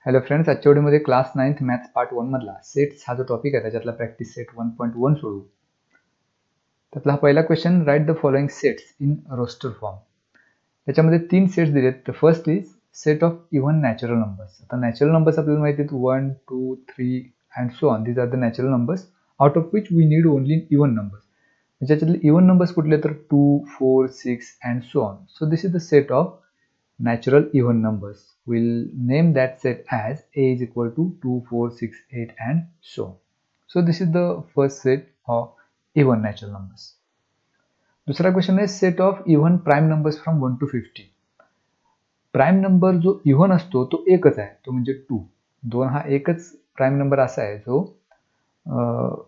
Hello friends, आजच्या व्हिडिओमध्ये class 9th maths part 1 मधला सेट्स हा जो टॉपिक आहे त्याच्यातला प्रॅक्टिस सेट 1.1 सोडवू. त्यातला हा पहिला question, write the following sets in roster form. त्याच्यामध्ये 3 सेट्स दिलेत. The first is set of even natural numbers. आता नॅचरल नंबर्स आपल्याला माहिती आहेत 1, 2, 3 and so on. These are the natural numbers out of which we need only even numbers. त्याच्यातले even numbers कुठले तर 2, 4, 6 and so on. So this is the set of natural even numbers. We'll name that set as a is equal to 2, 4, 6, 8 and so on. So this is the first set of even natural numbers. दूसरा question है set of even prime numbers from 1 to 50. Prime number जो even असतो तो एकच आहे, तो म्हणजे 2. 2 हा एकच प्राइम नंबर असा आहे जो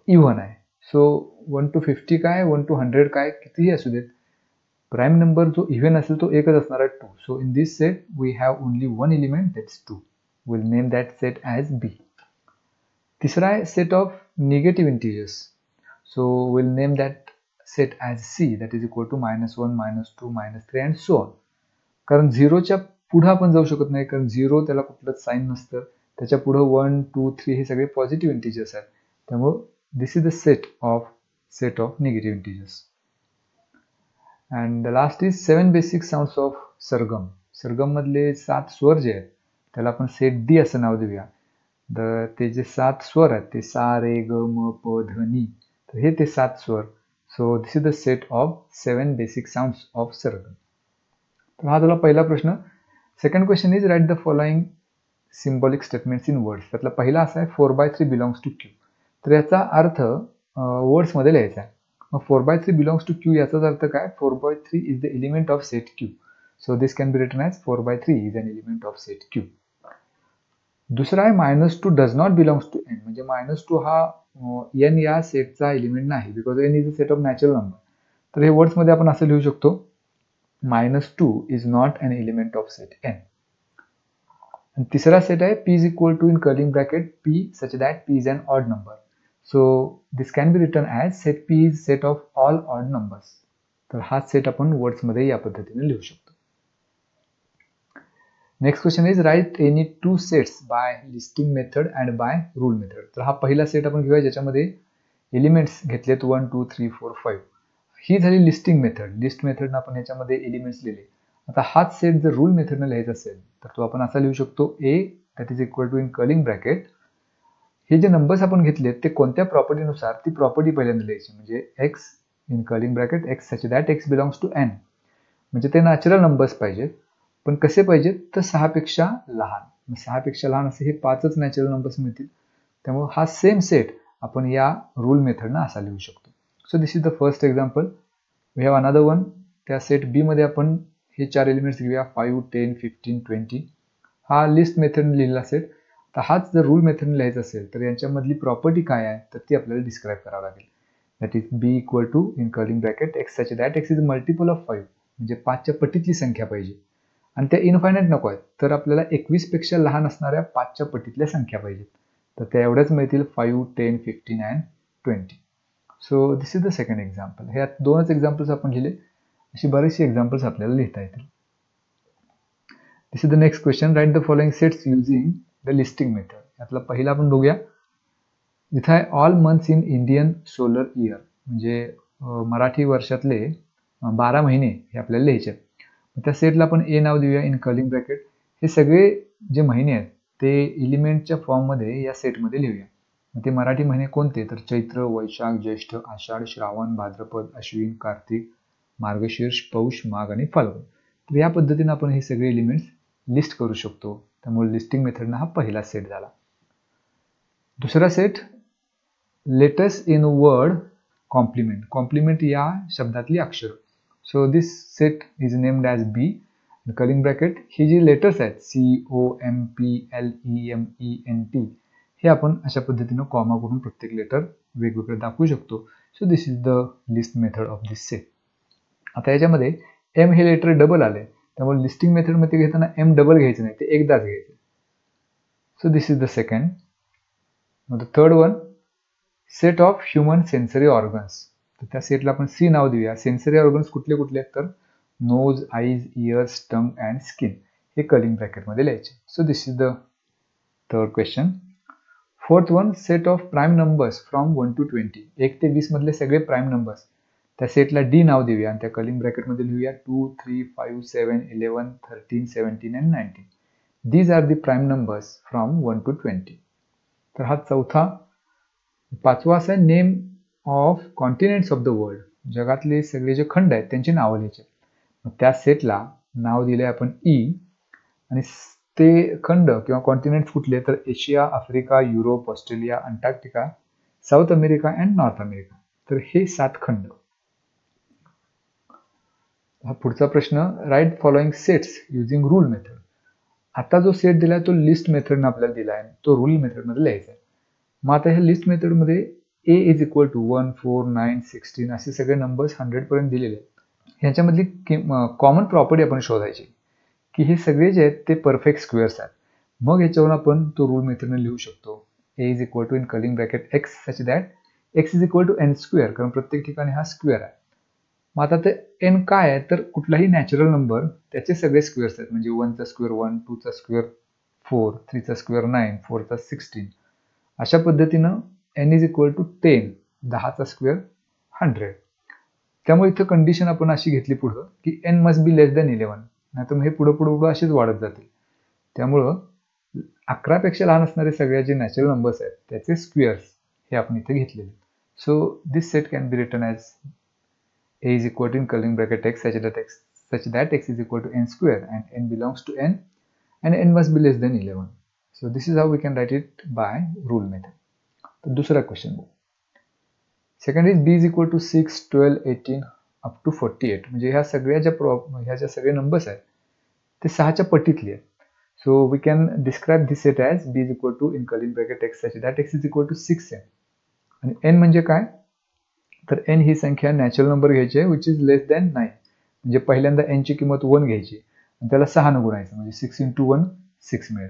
इव्हन आहे. सो 1 to 50 काय, 1 to 100 काय, कितीही असू देत, प्राइम नंबर जो इव्हन असेल तो एकच असणार आहे 2. So in this set we have only one element, that's 2. We'll name that set as B. तिसरा आहे set of negative integers. So we'll name that set as C, that is equal to -1, -2, -3 and so on. कारण झिरोच्या पुढे आपण जाऊ शकत नाही, कारण झिरो त्याला कुठलंच साईन नसतं. त्याच्या पुढे 1, 2, 3 हे सगळे पॉझिटिव्ह इंटिजर्स आहेत. त्यामुळे this is the set of negative integers. And the last is 7 basic sounds of sargam. सरगम मधले 7 स्वर जे आहेत त्याला आपण सेट डी असं नाव देऊया. ते जे 7 स्वर आहेत ते सा, रे, ग, म, प, ध, नी. तर हे ते 7 स्वर. So this is the set of 7 basic sounds of सरगम. तर हा झाला पहिला प्रश्न. Second question is right the following symbolic statements in words. त्यातला पहिला असा आहे 4/3 बिलॉंग्स टू क्यू. तर याचा अर्थ वर्ड्समध्ये लिहायचा आहे. मग 4/3 बिलॉंग्स टू क्यू याचाच अर्थ काय, 4/3 is the element of set Q. So this can be written as 4/3 is an element of set Q. दुसरा आहे -2 does not belongs to N. म्हणजे -2 हा एन या सेटचा एलिमेंट नाही, because N is a set of natural number. तर हे वर्ड्समध्ये आपण असं लिहू शकतो, -2 is not an element of set N. तिसरा सेट आहे p is equal to in curling bracket p such that p is an odd number. So this can be written as set p is set of all odd numbers. तर हा set आपण words मध्ये या पद्धतीने लिहू शकतो. Next question is write any 2 sets by listing method and by rule method. तर हा पहिला सेट आपण घेऊया ज्याच्यामध्ये एलिमेंट्स घेतलेत 1, 2, 3, 4, 5. ही झाली लिस्टिंग मेथड. लिस्ट मेथडनं आपण याच्यामध्ये एलिमेंट्स लिहिले. आता हाच सेट जर रूल मेथडनं लिहायचा असेल तर तो आपण असा लिहू शकतो, a that is equal to in curling bracket. हे जे नंबर्स आपण घेतलेत ते कोणत्या प्रॉपर्टीनुसार, ती प्रॉपर्टी पहिल्यांदा लिहायची. म्हणजे x in curling bracket x such that x belongs to n. म्हणजे ते नॅचरल नंबर्स पाहिजेत, पण कसे पाहिजेत तर 6 पेक्षा लहान. 6 पेक्षा लहान असे हे 5च नॅचरल नंबर्स मिळतील. त्यामुळे हा सेम सेट आपण या रूल मेथडनं असा लिहू शकतो. So this is the first example. We have another one. त्या सेट बी मध्ये आपण हे 4 एलिमेंट्स घेऊया, 5, 10, 15, 20. हा लिस्ट मेथडने लिहिलेला सेट. तर हाच जर रूल मेथडने लिहायचा असेल तर यांच्यामधली प्रॉपर्टी काय आहे तर ती आपल्याला डिस्क्राईब करावं लागेल. That is B equal to in curling bracket X such that X is multiple of 5. म्हणजे 5च्या पटीतली संख्या पाहिजे आणि त्या इनफायनाईट नको आहेत. तर आपल्याला 21 पेक्षा लहान असणाऱ्या 5च्या पटीतल्या संख्या पाहिजेत. तर त्या एवढ्याच मिळतील, 5, 10, 15 and 20. So this is the second example. हे 2च एक्झाम्पल्स आपण लिहिले. अशी बरीचशी एक्झाम्पल्स आपल्याला लिहिता येतील. This is the next question, write the following sets using the listing method. यातला पहिला आपण बघूया. इथं आहे all months in Indian solar year. म्हणजे मराठी वर्षातले 12 महिने हे आपल्याला लिहायचे आहेत. त्या सेटला आपण ए नाव देऊया इन कर्लिंग ब्रॅकेट. हे सगळे जे महिने आहेत ते एलिमेंटच्या फॉर्ममध्ये या सेटमध्ये लिहूया. ते मराठी महिने कोणते तर चैत्र, वैशाख, ज्येष्ठ, आषाढ, श्रावण, भाद्रपद, अश्विन, कार्तिक, मार्गशीर्ष, पौष, माघ आणि फाल्गुन. तर या पद्धतीने आपण हे सगळे एलिमेंट्स लिस्ट करू शकतो. त्यामुळे लिस्टिंग मेथडनं हा पहिला सेट झाला. दुसरा set letters in word complement. Complement या शब्दातली अक्षर. So this set is named as B curling bracket. ही जी लेटर्स आहेत COMPLEMENT हे आपण अशा पद्धतीनं कॉमा करून प्रत्येक लेटर वेगवेगळं दाखवू शकतो. So this is the list method of this set. आता याच्यामध्ये एम हे लेटर डबल आले, त्यामुळे लिस्टिंग मेथडमध्ये घेताना एम डबल घ्यायचं नाही, ते एकदाच घ्यायचं. So this is the second. The third one set of human sensory organs. तर त्या सेटला आपण सी नाव देऊया. सेन्सरी ऑर्गन्स कुठले कुठले आहेत तर nose, eyes, ears, tongue and skin. हे कर्लिंग ब्रॅकेटमध्ये लिहायचे. So this is the third question. Fourth one, set of prime numbers from 1 to 20. 1 ते 20 मधले सगळे प्राईम नंबर्स, त्या सेटला डी नाव देऊया आणि त्या कर्लिंग ब्रॅकेटमध्ये लिहूया 2, 3, 5, 7, 11, 13, 17 and 19. These are the prime numbers from 1 to 20. तर हा पाचवा असा name of continents of the world. जगातले सगळे जे खंड आहेत त्यांची नावं लिहायची. त्या सेटला नाव दिले आपण ई, आणि ते खंड किंवा कॉन्टिनेंट्स कुठले तर Asia, Africa, Europe, Australia, Antarctica, South America and North America. तर हे 7 खंड. हा पुढचा प्रश्न, write following sets using rule method. आता जो सेट दिलाय तो लिस्ट मेथडने आपल्याला दिलाय, तो रूल मेथडमध्ये लिहायचा आहे. मग आता ह्या लिस्ट मेथडमध्ये ए इज इक्वल टू 1, 4, 9, 16 असे सगळे नंबर्स 100 पर्यंत दिलेले आहेत. ह्याच्यामधली कॉमन प्रॉपर्टी आपण शोधायची की हे सगळे जे आहेत ते परफेक्ट स्क्वेअर्स आहेत. मग ह्याच्यावरून आपण तो रूल मेथडने लिहू शकतो. A is equal to in curling bracket X such that X is equal to N square, कारण प्रत्येक ठिकाणी हा स्क्वेअर आहे. मग आता ते एन काय आहे तर कुठलाही नॅचरल नंबर त्याचे सगळे स्क्वेअर्स आहेत. म्हणजे 1 चा स्क्वेअर 1, 2 चा स्क्वेअर 4, 3 चा स्क्वेअर 9, 4 चा 16. अशा पद्धतीनं एन इज इक्वल टू 10, 10 चा स्क्वेअर 100. त्यामुळे इथं कंडिशन आपण अशी घेतली पुढं की N must be less than 11, नाहीतर मग हे पुढं असेच वाढत जातील. त्यामुळं 11 पेक्षा लहान असणारे सगळे जे नॅचरल नंबर्स आहेत त्याचे स्क्वेअर्स हे आपण इथे घेतलेले. So this set can be written as a is equal to in curling bracket x such that x is equal to n square and n belongs to n and n must be less than 11. So this is how we can write it by rule method. तो दूसरा question बघू. Second is b is equal to 6, 12, 18 up to 48. म्हणजे ह्या ज्या सगळे numbers आहेत ते 6च्या पटीतले आहेत. So we can describe this set as b is equal to in curling bracket x such that x is equal to 6n. आणि n म्हणजे काय तर n ही संख्या नॅचरल नंबर घ्यायची आहे विच इज लेस दॅन 9. म्हणजे पहिल्यांदा n ची किंमत 1 घ्यायची आणि त्याला 6 ने गुणायचं, म्हणजे 6 × 1 6 मिळेल.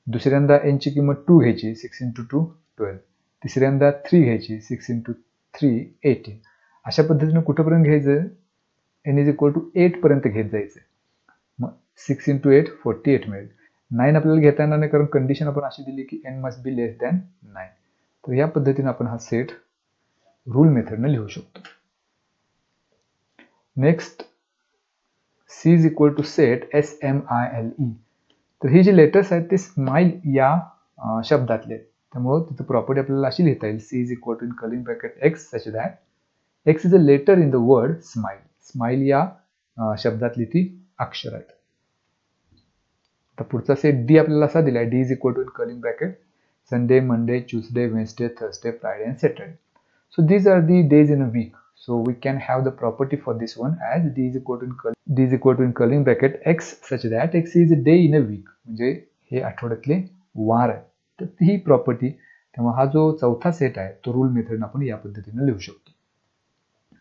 दुसऱ्यांदा n ची किंमत 2 घ्यायची, 6 × 2 12. तिसऱ्यांदा 3 घ्यायची, 6 × 3 18. अशा पद्धतीने कुठपर्यंत घ्यायचं, n इज इक्वल टू 8 पर्यंत घेत जायचं. मग 6 × 8 48 मिळेल. 9 आपल्याला घेता येणार नाही कारण कंडिशन आपण अशी दिली की n must be less than 9. तर या पद्धतीने आपण हा सेट रूल मेथडने लिहू शकतो. Next, C is equal to set SMILE. तर ही जी लेटर्स आहेत ते स्माइल या शब्दातले आहेत. त्यामुळे तिथं प्रॉपर्टी आपल्याला अशी लिहिता येईल C is equal to in curling bracket x such that x is a letter in the word smile. Smile या शब्दातली ती अक्षर आहेत. तर पुढचा सेट D आपल्याला असा दिलाय D is equal to in curling bracket Sunday, Monday, Tuesday, Wednesday, Thursday, Friday and Saturday. So these are the days in a week. So we can have the property for this one as D is equal to in curling bracket x such that x is a day in a week. म्हणजे हे आठवड्यातले वार आहे. तर ही property, त्यामुळे हा जो चौथा set आहे तो रूल मेथडने आपण या पद्धतीने लिहू शकतो.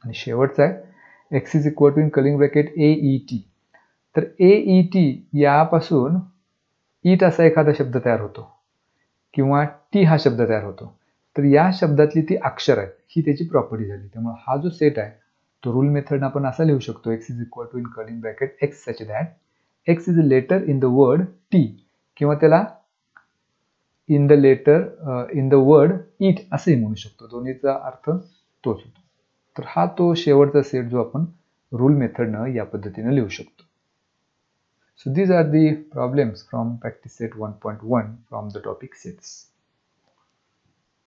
आणि शेवटचा आहे x is equal to in curling bracket AET. तर AET यापासून ईट असा एखादा शब्द तयार होतो किंवा टी हा शब्द तयार होतो. तर या शब्दातली ती अक्षर आहेत ही त्याची प्रॉपर्टी झाली. त्यामुळे हा जो सेट आहे तो रूल मेथडने आपण असा लिहू शकतो x is equal to in curling bracket x such that x is a letter in the word T, किंवा त्याला इन द वर्ड ईट असंही म्हणू शकतो. दोन्हीचा अर्थ तोच होतो. तर हा तो शेवटचा सेट जो आपण रूल मेथडनं या पद्धतीने लिहू शकतो. So these are the problems from practice set 1.1 from the topic sets.